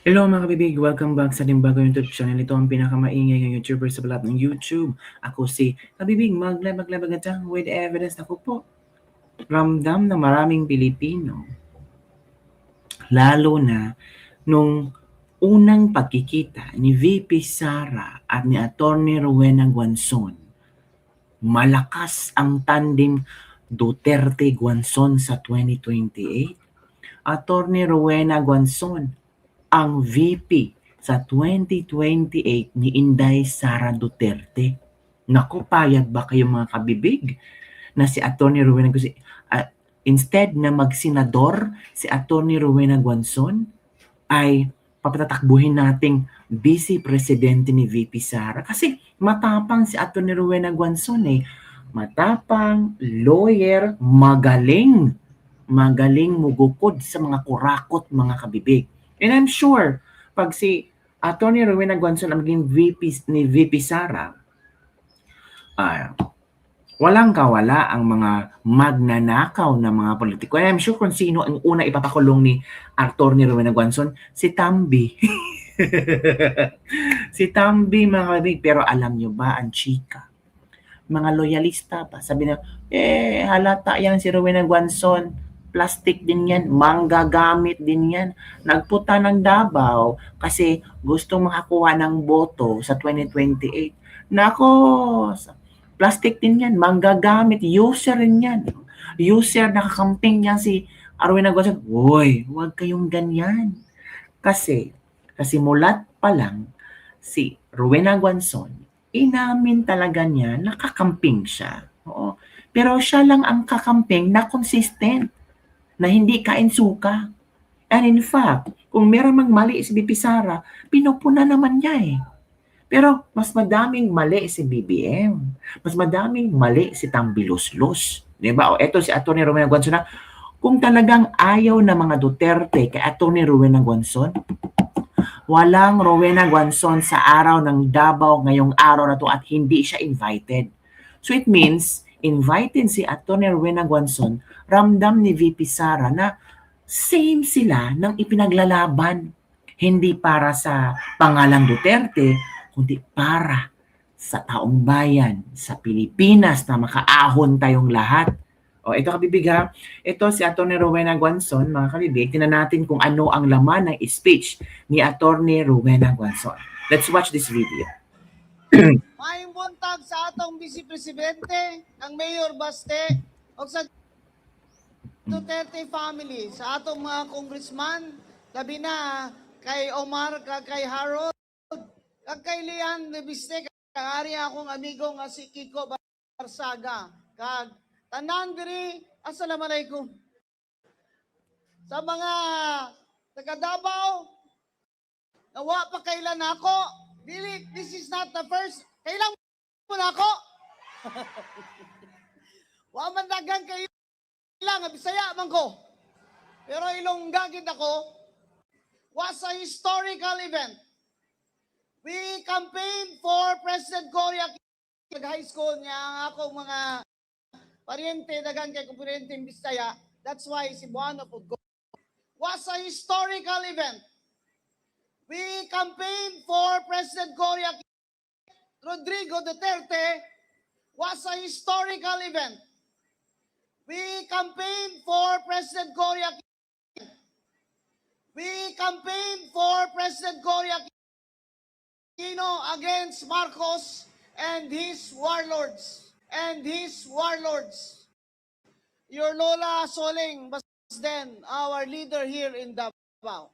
Hello mga kabibig! Welcome back sa ating bagong YouTube channel. Ito ang pinakamaingay ng YouTuber sa balat ng YouTube. Ako si Kabibig, maglabag-labagatang with evidence. Ako po, ramdam ng maraming Pilipino. Lalo na nung unang pagkikita ni VP Sara at ni Atty. Rowena Guanzon. Malakas ang tandem Duterte-Guanzon sa 2028. Atty. Rowena Guanzon ang VP sa 2028 ni Inday Sara Duterte. Naku, payag ba kayo mga kabibig na si Atty. Rowena Guanzon, instead na magsenador si Atty. Rowena Guanzon, ay papatatakbuhin nating vice presidente ni VP Sara? Kasi matapang si Atty. Rowena Guanzon eh. Matapang, lawyer, magaling mugukod sa mga kurakot mga kabibig. And I'm sure, pag si Atty. Rowena Guanzon ang maging VP Sara, walang kawala ang mga magnanakaw na mga politiko. And I'm sure kung sino ang una ipapakulong ni Atty. Rowena Guanzon, si Tambi. Si Tambi mga kabibig. Pero alam nyo ba ang chika? Mga loyalista pa. Sabi na, halata yan si Rowena Guanzon. Plastic din yan, manggagamit din yan. Nagpunta ng Davao kasi gustong makakuha ng boto sa 2028. Nako, plastic din yan, manggagamit, user rin yan. User, nakakamping yan si Rowena Guanzon. Uy, huwag kayong ganyan. Kasi mulat pa lang, si Rowena Guanzon, inamin talaga niya, nakakamping siya. Oo. Pero siya lang ang kakamping na consistent, na hindi kain suka. And in fact, kung meron mang mali si BP Sara, pinupuna naman niya eh. Pero mas madaming mali si BBM. Mas madaming mali si Tambiluslos. Diba? O eto si Atty. Rowena Guanzon na, kung talagang ayaw na mga Duterte kay Atty. Rowena Guanzon, walang Rowena Guanzon sa araw ng Davao ngayong araw na to at hindi siya invited. So it means, invited si Atty. Rowena Guanzon, ramdam ni VP Sara na same sila ng ipinaglalaban. Hindi para sa pangalang Duterte, kundi para sa taong bayan, sa Pilipinas na makaahon tayong lahat. O ito kabibig ha, ito si Atty. Rowena Guanzon, mga kabibig, tinan natin kung ano ang laman ng speech ni Atty. Rowena Guanzon. Let's watch this video. Maayong buntag sa atong Vice Presidente, ang Mayor Baste, o sa Duterte family, sa atong mga congressman, labi na kay Omar, kay Harold, kag kay Lian Lebiste, kag ari akong amigo nga si Kiko Barsaga, kag tanan diri, assalamualaikum. Sa mga taga Davao, nawa pa kailan ako, dili, this is not the first, kailan mo na ako? Wa man dagang kayo lang, Bisaya man ko. Pero Ilongga gid ako, was a historical event. We campaigned for President Cory Aquino high school niya ang akong mga pariente dagang kay kumpirente Bisaya. That's why Cebuano pud ko. Was a historical event. We campaigned for President Cory Aquino. Rodrigo Duterte was a historical event. We campaigned for President Cory Aquino. We campaigned for President Cory Aquino against Marcos and his warlords. Your Lola Soling was then our leader here in Davao.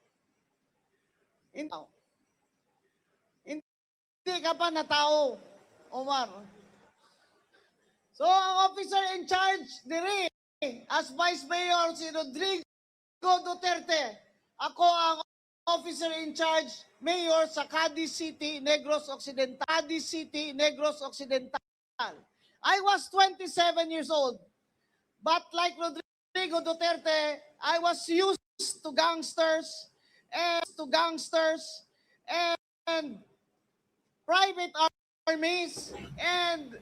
Hindi ka pa na tao, Omar. So, ang officer in charge diri, as Vice Mayor si Rodrigo Duterte. Ako ang officer in charge, Mayor sa Cadiz City, Negros Occidental. I was 27 years old. But like Rodrigo Duterte, I was used to gangsters and private armies and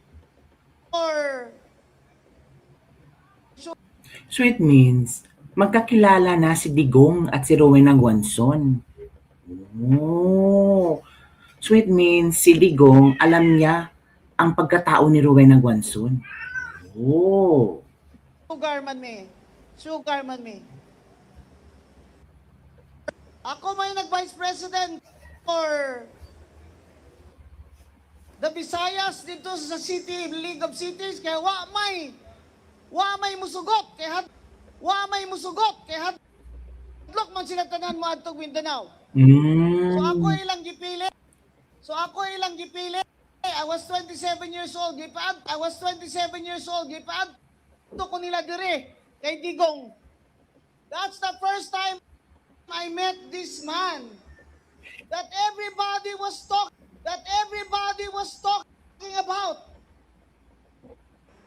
So it means, magkakilala na si Digong at si Rowena Guanzon. Oh. So it means si Digong, alam niya ang pagkatao ni Rowena Guanzon. Oh. Sugar man me. Sugar man me. Ako may nag-vice president for the Visayas dito sa City, League of Cities, kaya wa may musugot, wa may musugot, kaya hadlok man sila tanan mo adtong Mindanao. So ako ilang gipili. I was 27 years old. I was 27 years old. Gipaad ko nila dire kay Digong. That's the first time I met this man that everybody was talking about.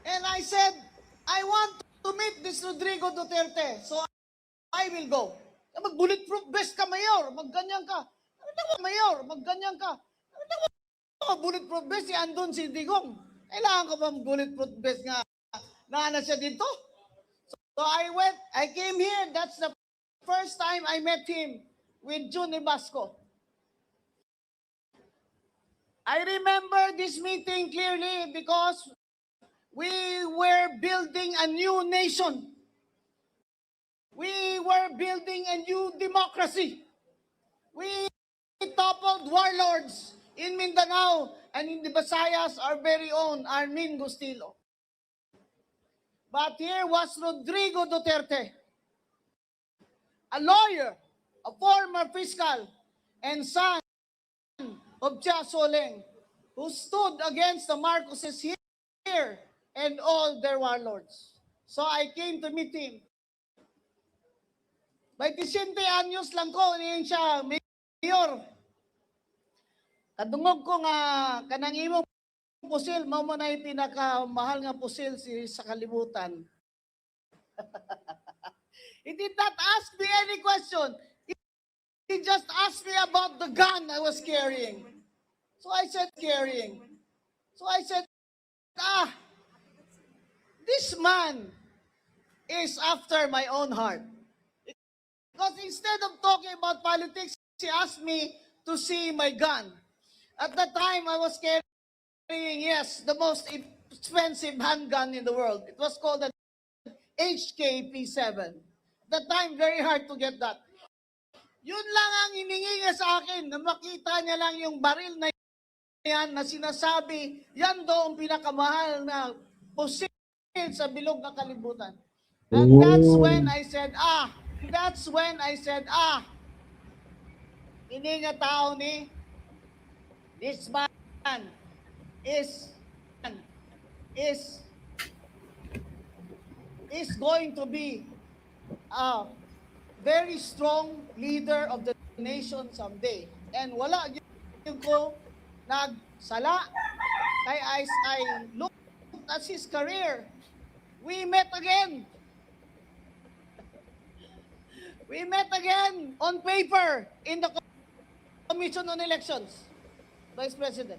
And I said, I want to meet this Rodrigo Duterte. So I will go. Mag-bulletproof vest ka, Mayor. Magganyan ka. Mayor, magganyan ka. Bulletproof vest, si andun si Digong. Kailangan ko ba bulletproof vest nga na siya dito? So I came here. That's the first time I met him with June Basco. I remember this meeting clearly because we were building a new nation. We were building a new democracy. We toppled warlords in Mindanao and in the Visayas, our very own Armin Gustilo. But here was Rodrigo Duterte, a lawyer, a former fiscal, and son of Chia Soleng, who stood against the Marcoses here and all their warlords. So I came to meet him. 27 anyos lang ko, niyan siya, Mayor. Kadungog ko nga, kanang imong pusil, mao mo na yung pinakamahal nga pusil sa kalibutan. He did not ask me any question. He just asked me about the gun I was carrying. So I said, this man is after my own heart. Because instead of talking about politics, he asked me to see my gun. At that time, I was carrying, yes, the most expensive handgun in the world. It was called an HKP-7. At that time, very hard to get that. Yun lang ang hiningi niya sa akin, na makita niya lang yung baril na yan na sinasabi, yan daw ang pinakamahal na pusil sa bilog na kalibutan. And that's when I said, hindi nga tao ni, this man is going to be a very strong leader of the nation someday. And wala yung ko nagsala kay I looked at his career. We met again. We met again on paper in the Commission on Elections, Vice President.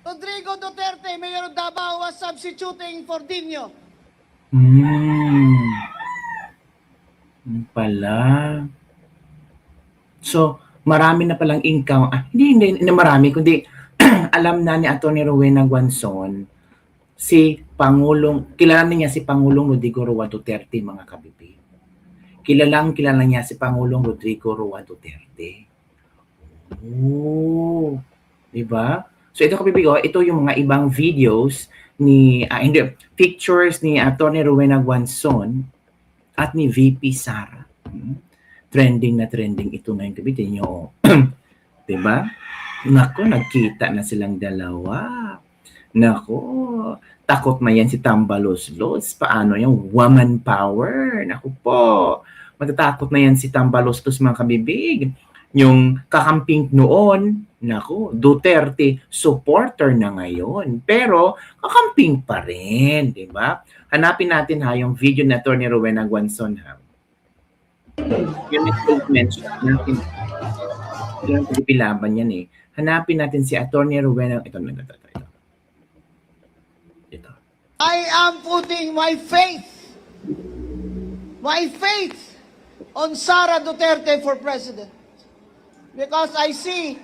Rodrigo Duterte, Mayor of Davao, was substituting for Dino. Pala. So, marami na palang income. Hindi marami, kundi alam na ni Atty. Rowena Guanzon, kilala niya si Pangulong Rodrigo Roa Duterte, mga kabibig. Kilala niya si Pangulong Rodrigo Roa Duterte. Oh, di ba? So ito kabibig, ito yung mga ibang videos pictures ni Atty. Rowena Guanzon at ni VP Sara. Trending na trending ito ngayong gabi. Niyo, di ba? Nako, nagkita na silang dalawa. Nako, takot na yan si Tambaloslos. Paano yung woman power? Nako po, matatakot na yan si Tambaloslos, mga kabibig. Yung kakamping noon, nako, Duterte supporter na ngayon. Pero kakamping pa rin, di ba? Hanapin natin yung video na Atty. Rowena Guanzon Yung statement natin. Yung pilaban yan eh. Hanapin natin si Atty. Rowena. Ito. I am putting my faith on Sara Duterte for president. Because I see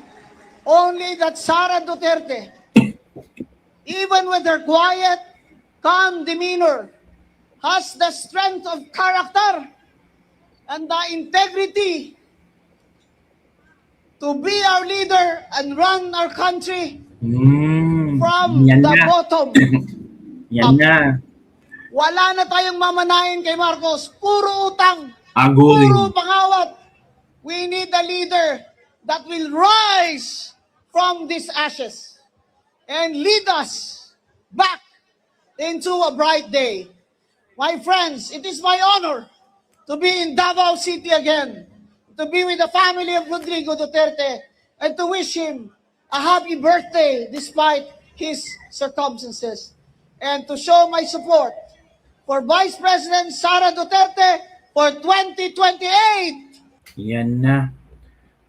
only that Sara Duterte, even with her quiet, calm demeanor, has the strength of character and the integrity to be our leader and run our country from Yan the na. bottom. Yan na. Wala na tayong mamanahin kay Marcos. Puro utang. Agoy. Puro pangawat. We need a leader that will rise from these ashes and lead us back into a bright day. My friends, it is my honor to be in Davao City again, to be with the family of Rodrigo Duterte, and to wish him a happy birthday despite his circumstances, and to show my support for Vice President Sara Duterte for 2028. Yan na.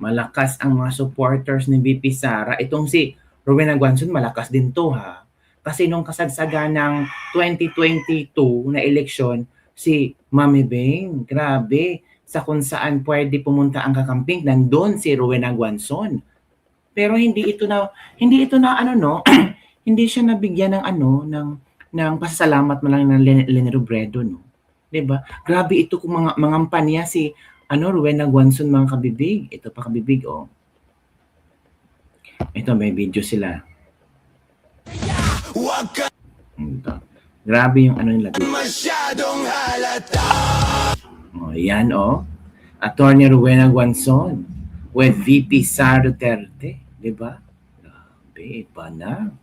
Malakas ang mga supporters ni VP Sara. Itong si Rowena Guanzon, malakas din to ha. Kasi nung kasagsagan ng 2022 na eleksyon, si Mami Beng, grabe, sa kung saan pwede pumunta ang kakamping, nandun si Rowena Guanzon. Pero hindi ito na ano no, hindi siya nabigyan ng ano ng pasasalamat man lang ng Leni Robredo no. 'Di ba? Grabe ito kung mangampan niya si Rowena Guanzon, mga kabibig. Ito pa kabibig oh. Ito may video sila. Ito. Grabe yung ano nila. Masyadong halata. Oh, yan oh. Attorney Rowena Guanzon with VP Sara Duterte, 'di ba? Grabe, iba na.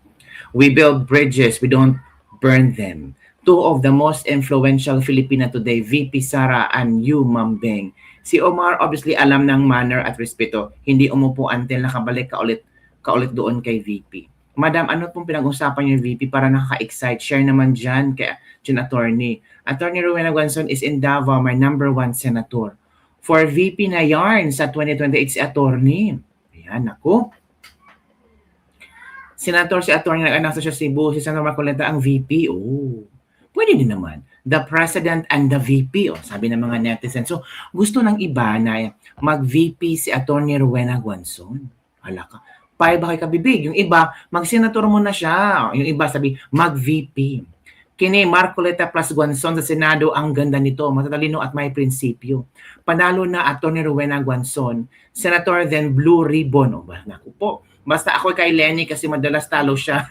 We build bridges, we don't burn them. Two of the most influential Filipina today, VP Sara and you, Ma'am Beng. Si Omar obviously alam ng manner at respeto. Hindi umupo until nakabalik ka ulit doon kay VP. Madam, ano pong pinag-usapan niyo VP para nakaka-excite? Share naman dyan kay Attorney. Attorney Rowena Guanzon is in Davao, my #1 senator. For VP na yarn sa 2028 si Attorney. Ayan, ako. Senator si Attorney nag-anak sa Cebu, si Senator Marcoleta ang VP. Oh, pwede din naman. The President and the VP, oh, sabi ng mga netizens. So, gusto ng iba na mag-VP si Attorney Rowena Guanzon. Hala ka. Pay ba kay kabibig? Yung iba, mag-senator mo na siya. Yung iba sabi, mag-VP. Kini Marcoleta plus Guanzon sa Senado, ang ganda nito. Matatalino at may prinsipyo. Panalo na Attorney Rowena Guanzon. Senator then Blue Ribbon. Oh, naku po. Basta ako kay Lenny kasi madalas talo siya.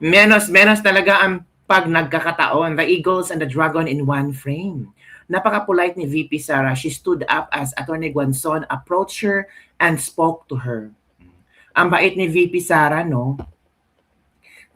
menos talaga ang pag nagkakataon. The Eagles and the Dragon in one frame. Napaka-polite ni VP Sara. She stood up as Attorney Guanzon approached her and spoke to her. Ang bait ni VP Sara, no?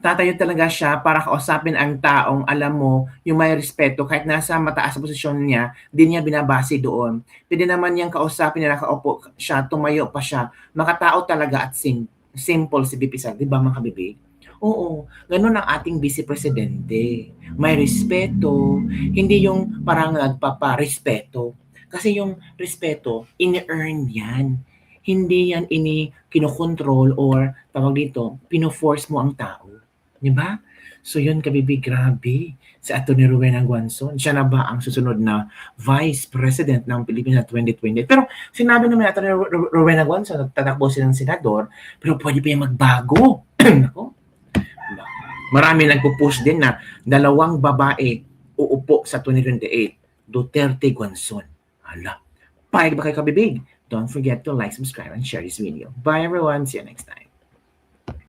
Tatayo talaga siya para kausapin ang taong alam mo yung may respeto kahit nasa mataas sa posisyon niya, di niya binabase doon. Pwede naman niyang kausapin na nakaupo siya, tumayo pa siya. Makatao talaga at simple si VP Sara. Di ba mga kabibig? Oo, ganun ang ating vice presidente. May respeto, hindi yung parang nagpapa-respeto. Kasi yung respeto, ini-earn yan. Hindi yan kinokontrol or tawag dito, pino-force mo ang tao. Di ba? So yun kabibig, grabe. Si Atty. Rowena Guanzon, siya na ba ang susunod na Vice President ng Pilipinas 2020? Pero sinabi naman ni Atty. Rowena Guanzon, tatakbo silang senador, pero pwede pa yung magbago. Ako? Marami nagpo-push din na 2 babae uupo sa 2028. Duterte Guanzon. Hala. Payag ba kayo kabibig? Don't forget to like, subscribe, and share this video. Bye everyone. See you next time.